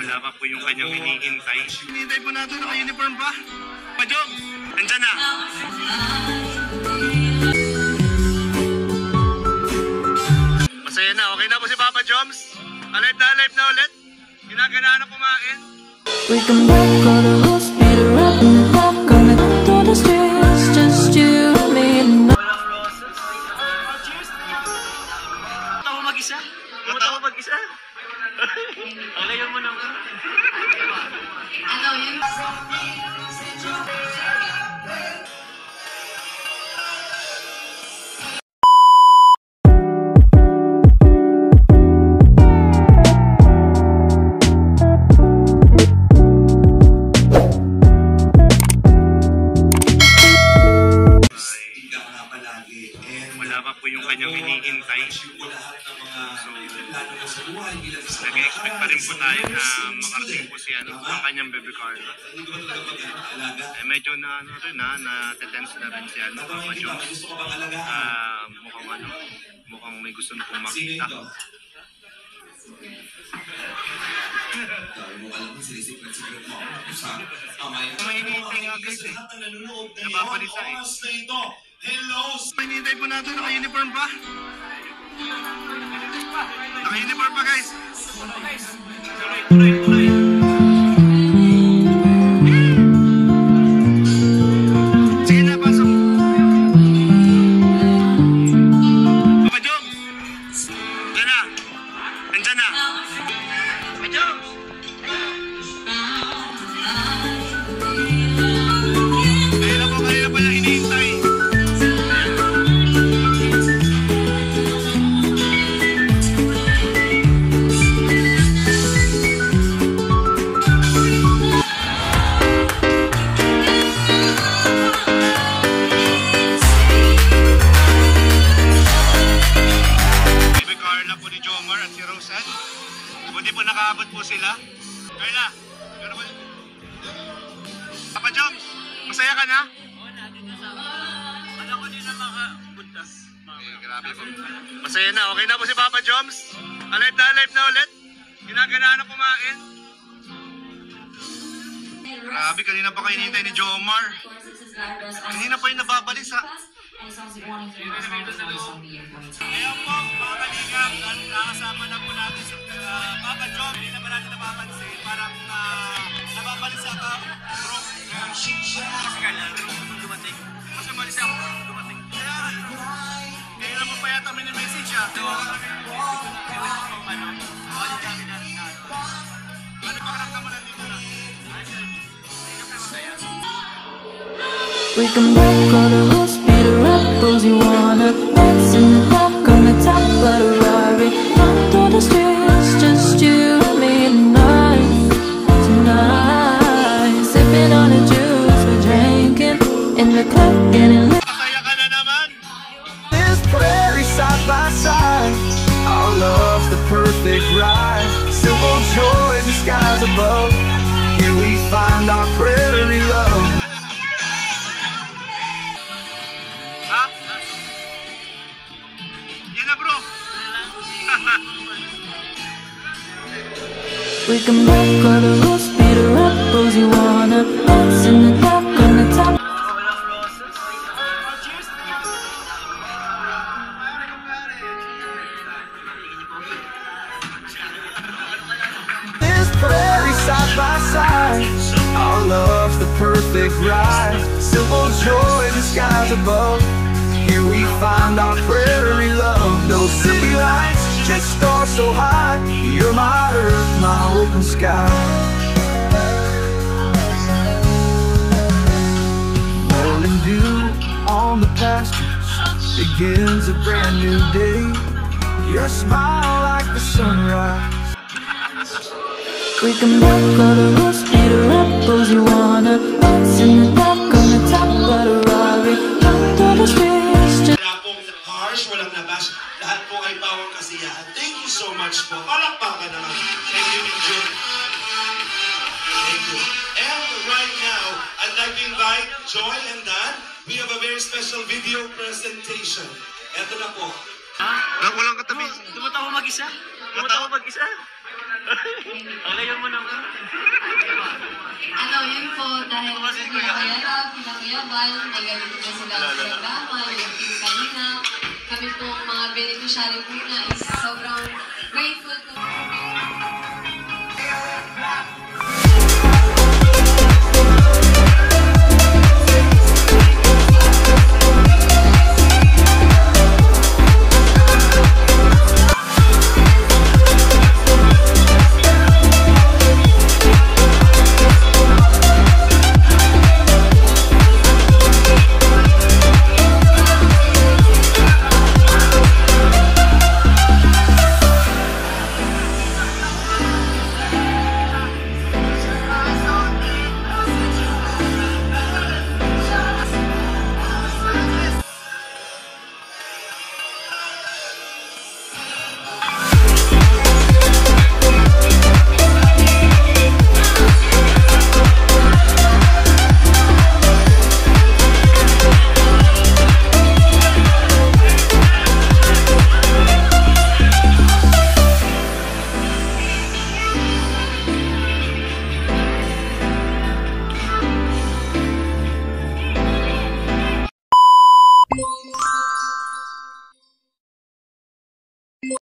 Wala pa po yung kanyang hinihintay. Hinihintay po natin, naka-uniform pa. Pajong, nandyan na. Masaya na, okay na po si Papa Joms. Alive na ulit. Ginagana na kumain. We can break all the rules, speed it up in the dark, coming through the streets, just you, me and I. Walang roses. Cheers! Matawa mag-isa? Matawa mag-isa? Ang layo mo naman. Ano yun? Yung kanyang hinihintay. So, nag-expect pa rin po tayo na makarating po siya ang kanyang baby Carla. Medyo na-tense na rin siya, Papa Joms. Mukhang may gusto na pong makita. May hinihintay nga guys eh. Nababalita eh. Hello! Hinihintay po natin, naka-uniform pa. Naka-uniform pa guys. Tuloy. Sige na, pasok. Papa Joms! Diyan na. Nandyan na. Papa Joms! Kanina pa lang hinihintay. Buti po nakaabot po sila. Carla, Papa Joms, masaya ka na? Oo, natin na sa alam ko din na makapuntas. Grabe po. Masaya na, okay na po si Papa Joms. Alive na ulit. Ginagana na kumain. Grabe, kanina pa kayo hinihintay ni Jomar. Kanina pa yung nababalik sa... Ngayon po, mga kalingap, nakasama na po natin sa Papa Joms. Hindi naman natin napapansin. Parang nababalisa ka, bro. Mas kailan, dumating. Mas umalis ako, dumating. Kaya naman pa yata may message siya. Ano pakiramdam mo nandito na? We can break all the rules, speed it up, rules you wanna dance in the dark on the top of the Rari. Run through the streets, just you, me and I. Tonight, sipping on the juice, we're drinking in the club, getting lit. Masaya ka na naman! This prairie side by side, our love's the perfect ride. Simple joy in the skies above, here we find our prairie love. Yan na bro! We can break all the rules, speed it up, rules you wanna dance in the dark on the top. Walang roses. Cheers! This prairie side by side, our love's the perfect ride. Simple joy in the skies above, here we find our prairie love. Those city lights just start so high, you're my earth, my open sky. Morning dew on the pastures begins a brand new day. Your smile like the sunrise. We can break all the rules, speed it up, rules you wanna dance in the dark on the top of the Rari. Run through the streets, just Wala pong harsh, walang nabash. Lahat po ay pawang kasiyahan. Thank you so much po. Palakpakan naman. Thank you, Joy. Thank you. And right now, I'd like to invite Joy and Dan. We have a very special video presentation. Eto na po. Walang katabi. Tumatawa mag-isa? Tumatawa mag-isa? Ang layo mo naman. Ano, yun po, dahil Kuya Kayarab, Kuya Kayabal, may ganito po sila sa programa, yung Team Kalina. Kami po mga beneficiary po na is sobrang grateful